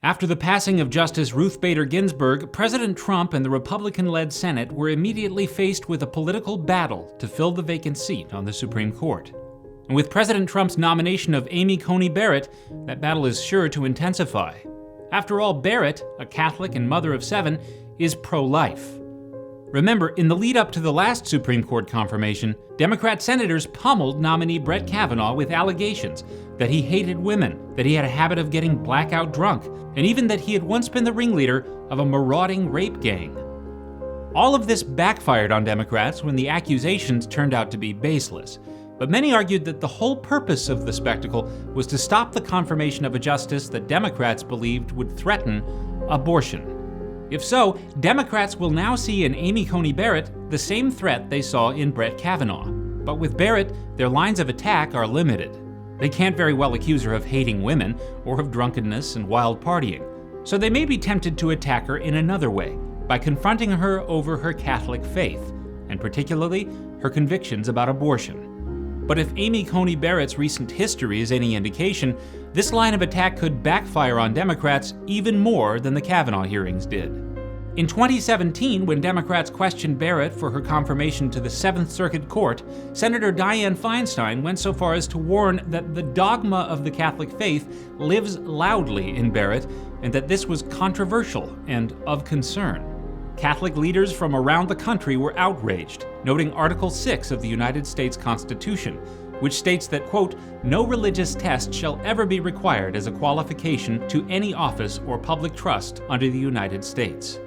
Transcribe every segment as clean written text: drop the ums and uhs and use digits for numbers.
After the passing of Justice Ruth Bader Ginsburg, President Trump and the Republican-led Senate were immediately faced with a political battle to fill the vacant seat on the Supreme Court. And with President Trump's nomination of Amy Coney Barrett, that battle is sure to intensify. After all, Barrett, a Catholic and mother of 7, is pro-life. Remember, in the lead-up to the last Supreme Court confirmation, Democrat senators pummeled nominee Brett Kavanaugh with allegations that he hated women, that he had a habit of getting blackout drunk, and even that he had once been the ringleader of a marauding rape gang. All of this backfired on Democrats when the accusations turned out to be baseless. But many argued that the whole purpose of the spectacle was to stop the confirmation of a justice that Democrats believed would threaten abortion. If so, Democrats will now see in Amy Coney Barrett the same threat they saw in Brett Kavanaugh. But with Barrett, their lines of attack are limited. They can't very well accuse her of hating women or of drunkenness and wild partying. So they may be tempted to attack her in another way, by confronting her over her Catholic faith, and particularly her convictions about abortion. But if Amy Coney Barrett's recent history is any indication, this line of attack could backfire on Democrats even more than the Kavanaugh hearings did. In 2017, when Democrats questioned Barrett for her confirmation to the 7th Circuit Court, Senator Dianne Feinstein went so far as to warn that the dogma of the Catholic faith lives loudly in Barrett, and that this was controversial and of concern. Catholic leaders from around the country were outraged, noting Article 6 of the United States Constitution, which states that, quote, "No religious test shall ever be required as a qualification to any office or public trust under the United States."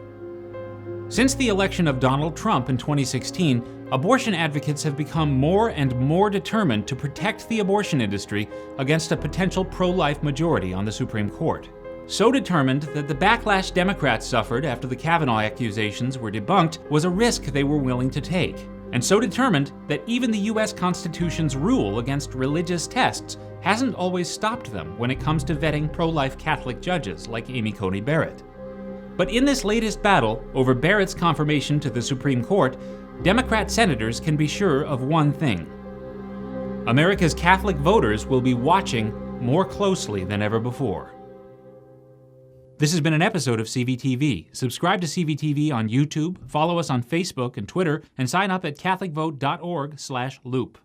Since the election of Donald Trump in 2016, abortion advocates have become more and more determined to protect the abortion industry against a potential pro-life majority on the Supreme Court. So determined that the backlash Democrats suffered after the Kavanaugh accusations were debunked was a risk they were willing to take. And so determined that even the U.S. Constitution's rule against religious tests hasn't always stopped them when it comes to vetting pro-life Catholic judges like Amy Coney Barrett. But in this latest battle over Barrett's confirmation to the Supreme Court, Democrat senators can be sure of one thing. America's Catholic voters will be watching more closely than ever before. This has been an episode of CVTV. Subscribe to CVTV on YouTube, follow us on Facebook and Twitter, and sign up at catholicvote.org/loop.